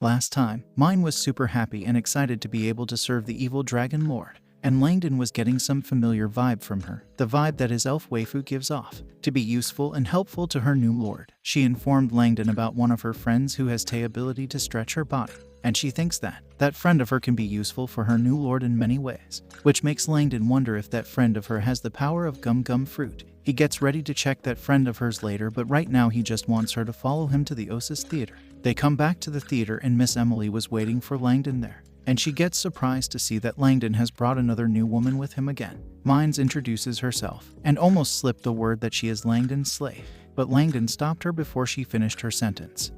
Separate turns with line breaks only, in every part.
Last time, Mine was super happy and excited to be able to serve the evil dragon lord, and Langdon was getting some familiar vibe from her, the vibe that his elf waifu gives off, to be useful and helpful to her new lord. She informed Langdon about one of her friends who has the ability to stretch her body, and she thinks that friend of her can be useful for her new lord in many ways, which makes Langdon wonder if that friend of her has the power of gum fruit. He gets ready to check that friend of hers later, but right now he just wants her to follow him to the ORCISH theater. They come back to the theater and Miss Emily was waiting for Langdon there, and she gets surprised to see that Langdon has brought another new woman with him again. Mines introduces herself, and almost slipped the word that she is Langdon's slave, but Langdon stopped her before she finished her sentence.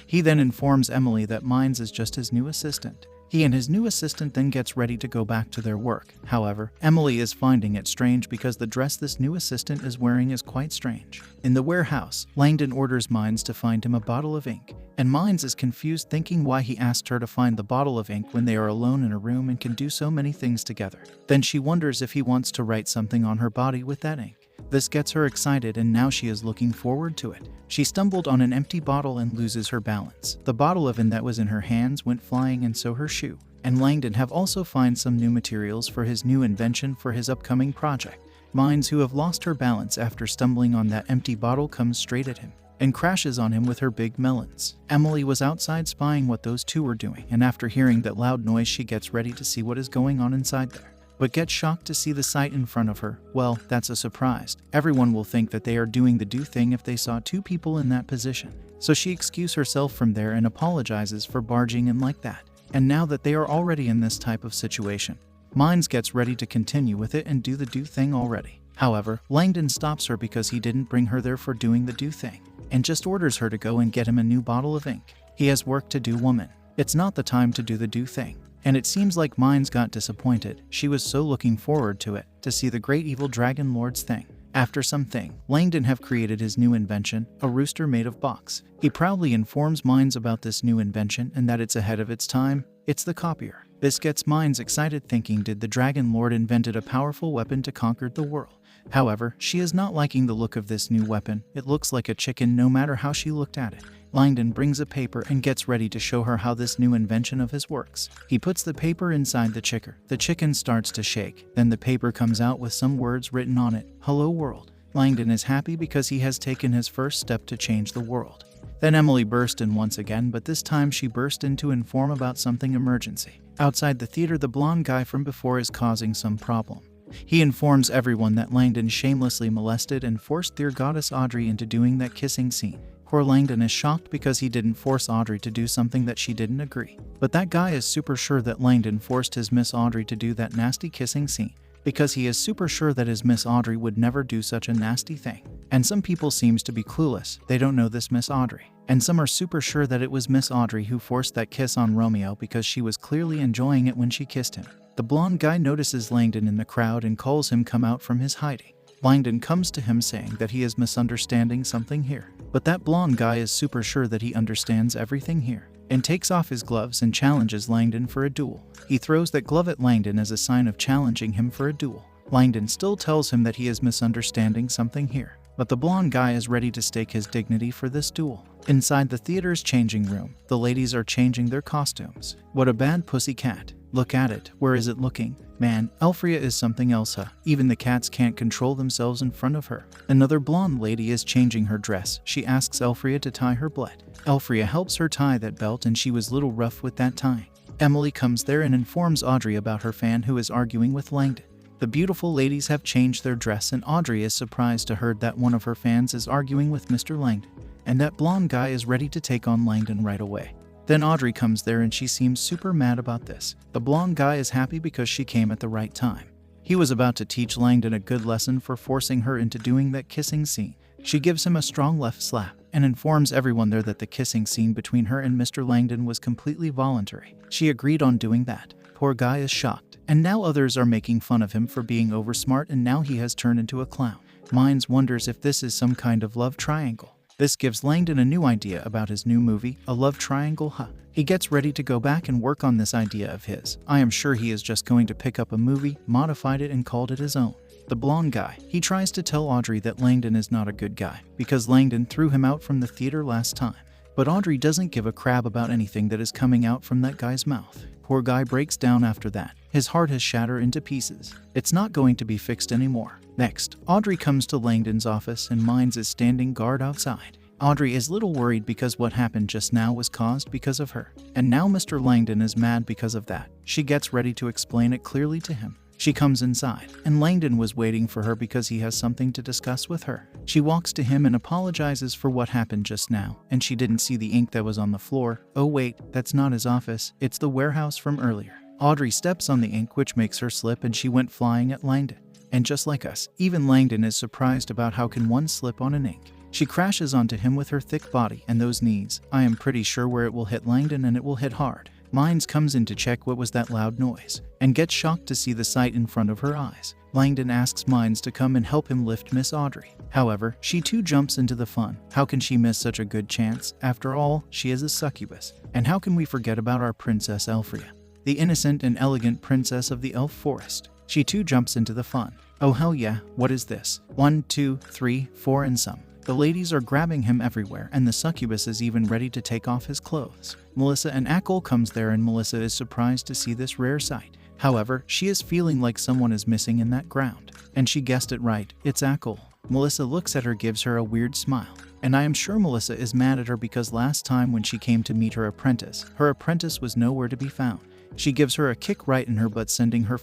He then informs Emily that Mines is just his new assistant. He and his new assistant then gets ready to go back to their work. However, Emily is finding it strange because the dress this new assistant is wearing is quite strange. In the warehouse, Langdon orders Mines to find him a bottle of ink, and Mines is confused, thinking why he asked her to find the bottle of ink when they are alone in a room and can do so many things together. Then she wonders if he wants to write something on her body with that ink. This gets her excited and now she is looking forward to it. She stumbled on an empty bottle and loses her balance. The bottle of ink that was in her hands went flying, and so her shoe. And Langdon have also find some new materials for his new invention for his upcoming project. Mines, who have lost her balance after stumbling on that empty bottle, comes straight at him and crashes on him with her big melons. Emily was outside spying what those two were doing, and after hearing that loud noise she gets ready to see what is going on inside there, but gets shocked to see the sight in front of her. Well, that's a surprise. Everyone will think that they are doing the do thing if they saw two people in that position. So she excuses herself from there and apologizes for barging in like that. And now that they are already in this type of situation, Mines gets ready to continue with it and do the do thing already. However, Langdon stops her because he didn't bring her there for doing the do thing, and just orders her to go and get him a new bottle of ink. He has work to do, woman. It's not the time to do the do thing. And it seems like Mines got disappointed. She was so looking forward to it, to see the great evil dragon lord's thing. After something, Langdon have created his new invention, a rooster made of box. He proudly informs Mines about this new invention and that it's ahead of its time. It's the copier. This gets Mines excited, thinking, did the dragon lord invented a powerful weapon to conquer the world? However, she is not liking the look of this new weapon. It looks like a chicken no matter how she looked at it. Langdon brings a paper and gets ready to show her how this new invention of his works. He puts the paper inside the chicken. The chicken starts to shake. Then the paper comes out with some words written on it. Hello world. Langdon is happy because he has taken his first step to change the world. Then Emily burst in once again, but this time she burst in to inform about something emergency. Outside the theater, the blonde guy from before is causing some problem. He informs everyone that Langdon shamelessly molested and forced their goddess Audrey into doing that kissing scene. Poor Langdon is shocked because he didn't force Audrey to do something that she didn't agree. But that guy is super sure that Langdon forced his Miss Audrey to do that nasty kissing scene, because he is super sure that his Miss Audrey would never do such a nasty thing. And some people seems to be clueless. They don't know this Miss Audrey. And some are super sure that it was Miss Audrey who forced that kiss on Romeo because she was clearly enjoying it when she kissed him. The blonde guy notices Langdon in the crowd and calls him come out from his hiding. Langdon comes to him saying that he is misunderstanding something here. But that blonde guy is super sure that he understands everything here, and takes off his gloves and challenges Langdon for a duel. He throws that glove at Langdon as a sign of challenging him for a duel. Langdon still tells him that he is misunderstanding something here, but the blonde guy is ready to stake his dignity for this duel. Inside the theater's changing room, the ladies are changing their costumes. What a bad pussy cat. Look at it. Where is it looking? Man, Elfria is something else, huh? Even the cats can't control themselves in front of her. Another blonde lady is changing her dress. She asks Elfria to tie her belt. Elfria helps her tie that belt, and she was a little rough with that tying. Emily comes there and informs Audrey about her fan who is arguing with Langdon. The beautiful ladies have changed their dress, and Audrey is surprised to hear that one of her fans is arguing with Mr. Langdon, and that blonde guy is ready to take on Langdon right away. Then Audrey comes there and she seems super mad about this. The blonde guy is happy because she came at the right time. He was about to teach Langdon a good lesson for forcing her into doing that kissing scene. She gives him a strong left slap and informs everyone there that the kissing scene between her and Mr. Langdon was completely voluntary. She agreed on doing that. Poor guy is shocked, and now others are making fun of him for being oversmart, and now he has turned into a clown. Mines wonders if this is some kind of love triangle. This gives Langdon a new idea about his new movie, a love triangle, huh? He gets ready to go back and work on this idea of his. I am sure he is just going to pick up a movie, modified it, and called it his own. The blonde guy, he tries to tell Audrey that Langdon is not a good guy, because Langdon threw him out from the theater last time. But Audrey doesn't give a crap about anything that is coming out from that guy's mouth. Poor guy breaks down after that. His heart has shattered into pieces. It's not going to be fixed anymore. Next, Audrey comes to Langdon's office and Mines is standing guard outside. Audrey is little worried because what happened just now was caused because of her. And now Mr. Langdon is mad because of that. She gets ready to explain it clearly to him. She comes inside, and Langdon was waiting for her because he has something to discuss with her. She walks to him and apologizes for what happened just now, and she didn't see the ink that was on the floor. Oh wait, that's not his office, it's the warehouse from earlier. Audrey steps on the ink, which makes her slip, and she went flying at Langdon. And just like us, even Langdon is surprised about how can one slip on an ink. She crashes onto him with her thick body and those knees. I am pretty sure where it will hit Langdon, and it will hit hard. Mines comes in to check what was that loud noise, and gets shocked to see the sight in front of her eyes. Langdon asks Mines to come and help him lift Miss Audrey. However, she too jumps into the fun. How can she miss such a good chance? After all, she is a succubus. And how can we forget about our Princess Elfria, the innocent and elegant princess of the elf forest? She too jumps into the fun. Oh hell yeah, what is this? 1, 2, 3, 4 and some. The ladies are grabbing him everywhere, and the succubus is even ready to take off his clothes. Melissa and Ackle comes there, and Melissa is surprised to see this rare sight. However, she is feeling like someone is missing in that ground. And she guessed it right, it's Ackle. Melissa looks at her, gives her a weird smile. And I am sure Melissa is mad at her because last time when she came to meet her apprentice was nowhere to be found. She gives her a kick right in her butt, sending her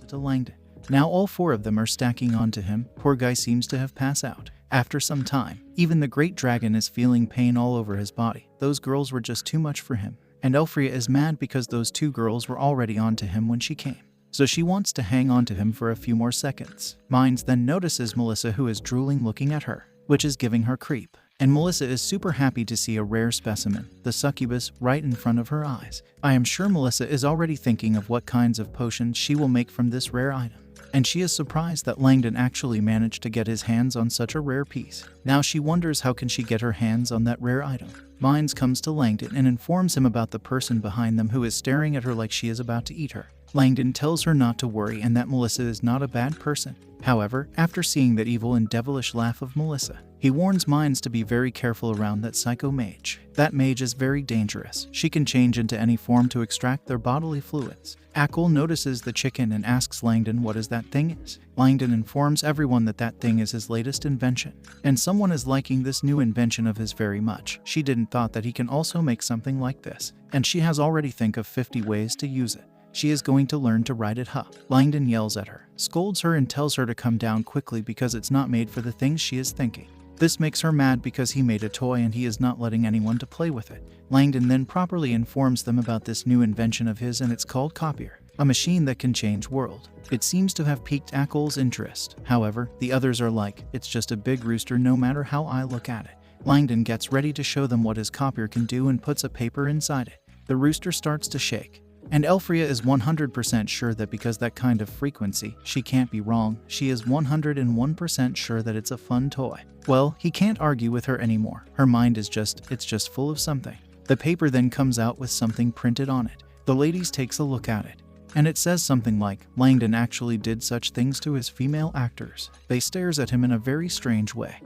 to Langdon. Now all four of them are stacking onto him. Poor guy seems to have passed out. After some time, even the great dragon is feeling pain all over his body. Those girls were just too much for him. And Elfria is mad because those two girls were already onto him when she came. So she wants to hang on to him for a few more seconds. Mines then notices Melissa, who is drooling looking at her, which is giving her creep. And Melissa is super happy to see a rare specimen, the succubus, right in front of her eyes. I am sure Melissa is already thinking of what kinds of potions she will make from this rare item. And she is surprised that Langdon actually managed to get his hands on such a rare piece. Now she wonders how can she get her hands on that rare item. Mines comes to Langdon and informs him about the person behind them who is staring at her like she is about to eat her. Langdon tells her not to worry and that Melissa is not a bad person. However, after seeing that evil and devilish laugh of Melissa, he warns Mines to be very careful around that psycho mage. That mage is very dangerous. She can change into any form to extract their bodily fluids. Ackle notices the chicken and asks Langdon what is that thing is. Langdon informs everyone that that thing is his latest invention. And someone is liking this new invention of his very much. She didn't thought that he can also make something like this. And she has already think of 50 ways to use it. She is going to learn to ride it, huh? Langdon yells at her, scolds her and tells her to come down quickly because it's not made for the things she is thinking. This makes her mad because he made a toy and he is not letting anyone to play with it. Langdon then properly informs them about this new invention of his, and it's called Copier, a machine that can change world. It seems to have piqued Ackle's interest. However, the others are like, it's just a big rooster no matter how I look at it. Langdon gets ready to show them what his copier can do and puts a paper inside it. The rooster starts to shake. And Elfria is 100% sure that because that kind of frequency, she can't be wrong. She is 101% sure that it's a fun toy. Well, he can't argue with her anymore. Her mind is it's just full of something. The paper then comes out with something printed on it. The ladies takes a look at it. And it says something like, Langdon actually did such things to his female actors. They stares at him in a very strange way.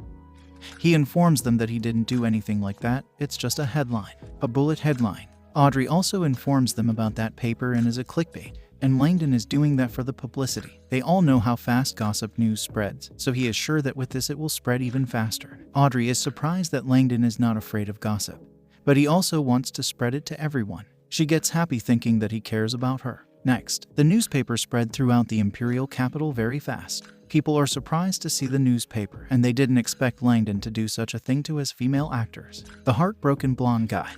He informs them that he didn't do anything like that. It's just a headline. A bullet headline. Audrey also informs them about that paper and is a clickbait, and Langdon is doing that for the publicity. They all know how fast gossip news spreads, so he is sure that with this it will spread even faster. Audrey is surprised that Langdon is not afraid of gossip, but he also wants to spread it to everyone. She gets happy thinking that he cares about her. Next, the newspaper spread throughout the imperial capital very fast. People are surprised to see the newspaper, and they didn't expect Langdon to do such a thing to his female actors. The heartbroken blonde guy,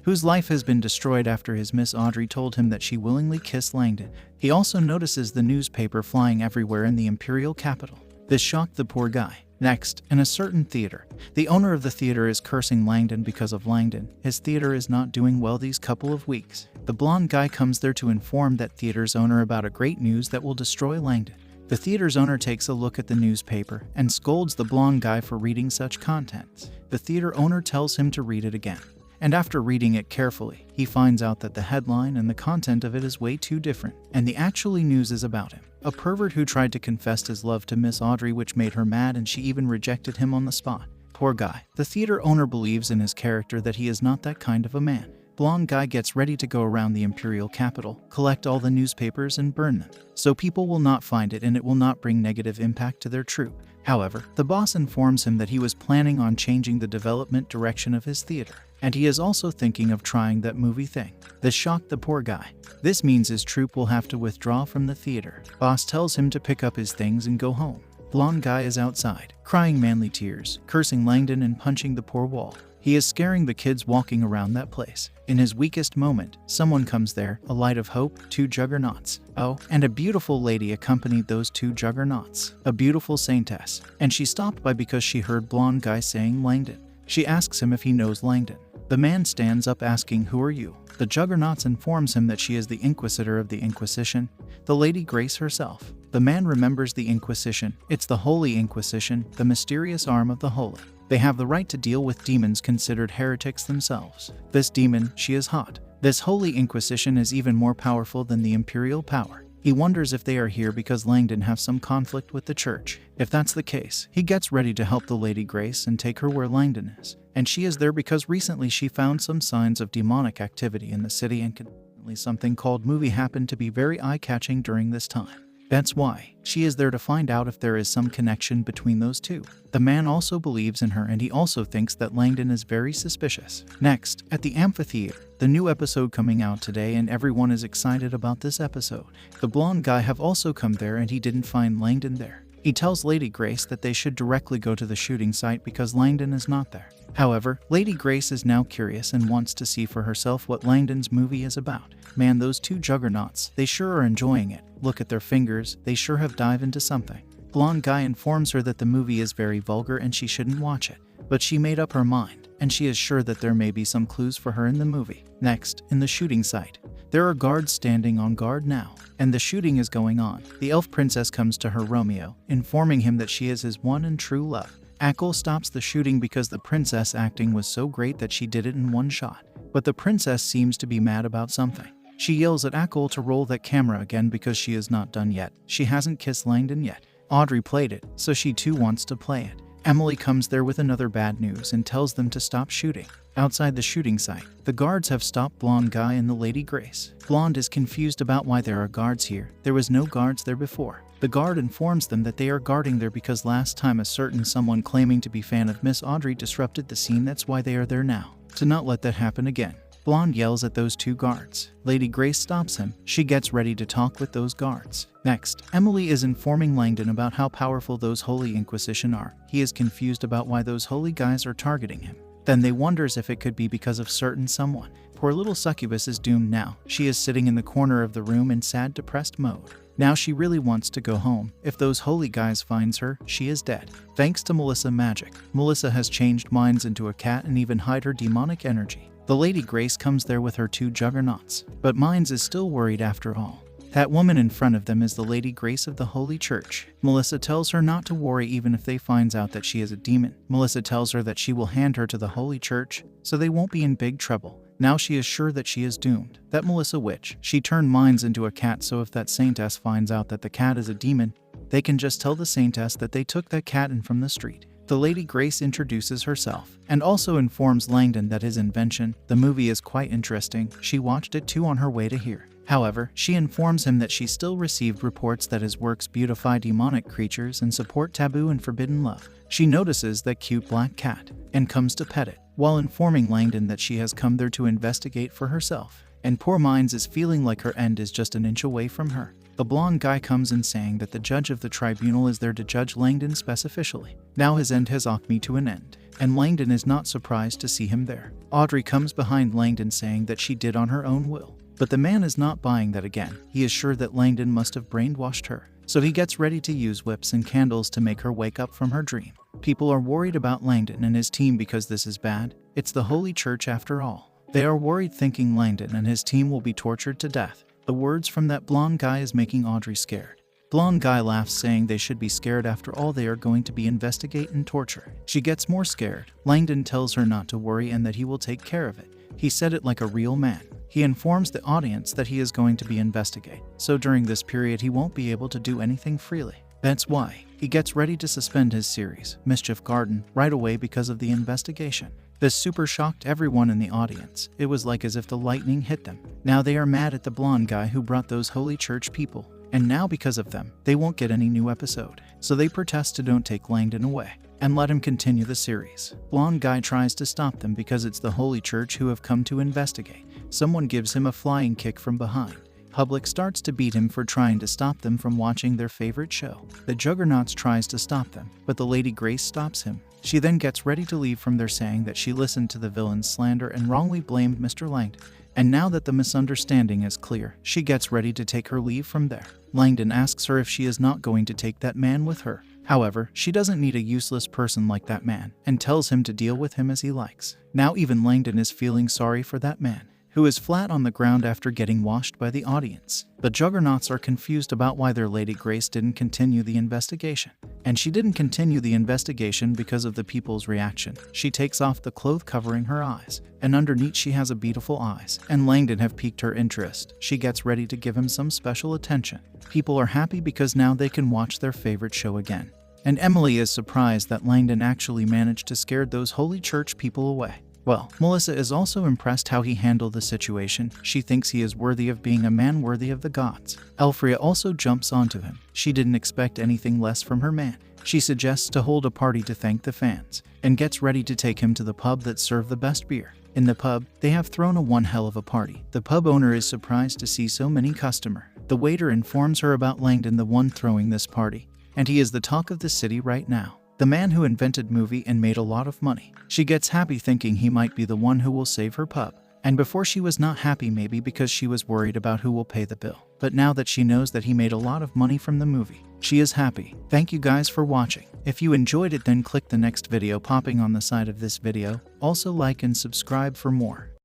whose life has been destroyed after his Miss Audrey told him that she willingly kissed Langdon. He also notices the newspaper flying everywhere in the imperial capital. This shocked the poor guy. Next, in a certain theater, the owner of the theater is cursing Langdon because of Langdon. His theater is not doing well these couple of weeks. The blonde guy comes there to inform that theater's owner about a great news that will destroy Langdon. The theater's owner takes a look at the newspaper and scolds the blonde guy for reading such contents. The theater owner tells him to read it again. And after reading it carefully, he finds out that the headline and the content of it is way too different, and the actually news is about him. A pervert who tried to confess his love to Miss Audrey, which made her mad, and she even rejected him on the spot. Poor guy. The theater owner believes in his character that he is not that kind of a man. Blonde guy gets ready to go around the imperial capital, collect all the newspapers and burn them, so people will not find it and it will not bring negative impact to their troupe. However, the boss informs him that he was planning on changing the development direction of his theater, and he is also thinking of trying that movie thing. This shocked the poor guy. This means his troupe will have to withdraw from the theater. Boss tells him to pick up his things and go home. Blonde guy is outside, crying manly tears, cursing Langdon and punching the poor wall. He is scaring the kids walking around that place. In his weakest moment, someone comes there, a light of hope, 2 juggernauts. Oh, and a beautiful lady accompanied those 2 juggernauts, a beautiful saintess. And she stopped by because she heard blonde guy saying Langdon. She asks him if he knows Langdon. The man stands up asking, "Who are you?" The juggernauts informs him that she is the Inquisitor of the Inquisition, the Lady Grace herself. The man remembers the Inquisition. It's the Holy Inquisition, the mysterious arm of the Holy. They have the right to deal with demons considered heretics themselves. This demon, she is hot. This Holy Inquisition is even more powerful than the imperial power. He wonders if they are here because Langdon have some conflict with the church. If that's the case, he gets ready to help the Lady Grace and take her where Langdon is. And she is there because recently she found some signs of demonic activity in the city, and conveniently something called movie happened to be very eye-catching during this time. That's why she is there to find out if there is some connection between those two. The man also believes in her, and he also thinks that Langdon is very suspicious. Next, at the amphitheater, the new episode coming out today, and everyone is excited about this episode. The blonde guy have also come there and he didn't find Langdon there. He tells Lady Grace that they should directly go to the shooting site because Langdon is not there. However, Lady Grace is now curious and wants to see for herself what Langdon's movie is about. Man, those 2 juggernauts, they sure are enjoying it. Look at their fingers, they sure have dived into something. Blonde guy informs her that the movie is very vulgar and she shouldn't watch it. But she made up her mind, and she is sure that there may be some clues for her in the movie. Next, in the shooting site, there are guards standing on guard now, and the shooting is going on. The elf princess comes to her Romeo, informing him that she is his one and true love. Ackle stops the shooting because the princess acting was so great that she did it in one shot. But the princess seems to be mad about something. She yells at Ackle to roll that camera again because she is not done yet. She hasn't kissed Langdon yet. Audrey played it, so she too wants to play it. Emily comes there with another bad news and tells them to stop shooting. Outside the shooting site, the guards have stopped Blonde guy and the Lady Grace. Blonde is confused about why there are guards here. There was no guards there before. The guard informs them that they are guarding there because last time a certain someone claiming to be fan of Miss Audrey disrupted the scene. That's why they are there now, to not let that happen again. Blonde yells at those 2 guards. Lady Grace stops him. She gets ready to talk with those guards. Next, Emily is informing Langdon about how powerful those Holy Inquisition are. He is confused about why those holy guys are targeting him. Then they wonders if it could be because of certain someone. Poor little succubus is doomed now. She is sitting in the corner of the room in sad, depressed mode. Now she really wants to go home. If those holy guys finds her, she is dead. Thanks to Melissa magic, Melissa has changed minds into a cat and even hide her demonic energy. The Lady Grace comes there with her 2 juggernauts, but Mines is still worried after all. That woman in front of them is the Lady Grace of the Holy Church. Melissa tells her not to worry even if they finds out that she is a demon. Melissa tells her that she will hand her to the Holy Church, so they won't be in big trouble. Now she is sure that she is doomed. That Melissa witch, she turned Mines into a cat, so if that saintess finds out that the cat is a demon, they can just tell the saintess that they took that cat in from the street. The Lady Grace introduces herself, and also informs Langdon that his invention, the movie, is quite interesting. She watched it too on her way to here. However, she informs him that she still received reports that his works beautify demonic creatures and support taboo and forbidden love. She notices that cute black cat, and comes to pet it, while informing Langdon that she has come there to investigate for herself. And poor Mines is feeling like her end is just an inch away from her. The blonde guy comes in saying that the judge of the tribunal is there to judge Langdon specifically. Now his end has me to an end, and Langdon is not surprised to see him there. Audrey comes behind Langdon saying that she did on her own will. But the man is not buying that again. He is sure that Langdon must have brainwashed her. So he gets ready to use whips and candles to make her wake up from her dream. People are worried about Langdon and his team because this is bad. It's the Holy Church after all. They are worried thinking Langdon and his team will be tortured to death. The words from that blonde guy is making Audrey scared. Blonde guy laughs saying they should be scared after all they are going to be investigate and torture. She gets more scared. Langdon tells her not to worry and that he will take care of it. He said it like a real man. He informs the audience that he is going to be investigate. So during this period he won't be able to do anything freely. That's why He gets ready to suspend his series, Mischief Garden, right away because of the investigation. This super shocked everyone in the audience. It was like as if the lightning hit them. Now they are mad at the blonde guy who brought those holy church people. And now because of them, they won't get any new episode. So they protest to don't take Langdon away and let him continue the series. Blonde guy tries to stop them because it's the holy church who have come to investigate. Someone gives him a flying kick from behind. Public starts to beat him for trying to stop them from watching their favorite show. The Juggernauts tries to stop them, but the Lady Grace stops him. She then gets ready to leave from there saying that she listened to the villain's slander and wrongly blamed Mr. Langdon. And now that the misunderstanding is clear, she gets ready to take her leave from there. Langdon asks her if she is not going to take that man with her. However, she doesn't need a useless person like that man and tells him to deal with him as he likes. Now even Langdon is feeling sorry for that man, who is flat on the ground after getting washed by the audience. The Juggernauts are confused about why their Lady Grace didn't continue the investigation. And she didn't continue the investigation because of the people's reaction. She takes off the cloth covering her eyes, and underneath she has a beautiful eyes, and Langdon have piqued her interest. She gets ready to give him some special attention. People are happy because now they can watch their favorite show again. And Emily is surprised that Langdon actually managed to scare those holy church people away. Well, Melissa is also impressed how he handled the situation. She thinks he is worthy of being a man worthy of the gods. Elfria also jumps onto him. She didn't expect anything less from her man. She suggests to hold a party to thank the fans, and gets ready to take him to the pub that serve the best beer. In the pub, they have thrown a one hell of a party. The pub owner is surprised to see so many customers. The waiter informs her about Langdon, the one throwing this party, and he is the talk of the city right now. The man who invented movie and made a lot of money. She gets happy thinking he might be the one who will save her pub. And before she was not happy, maybe because she was worried about who will pay the bill. But now that she knows that he made a lot of money from the movie, she is happy. Thank you guys for watching. If you enjoyed it, then click the next video popping on the side of this video. Also like and subscribe for more.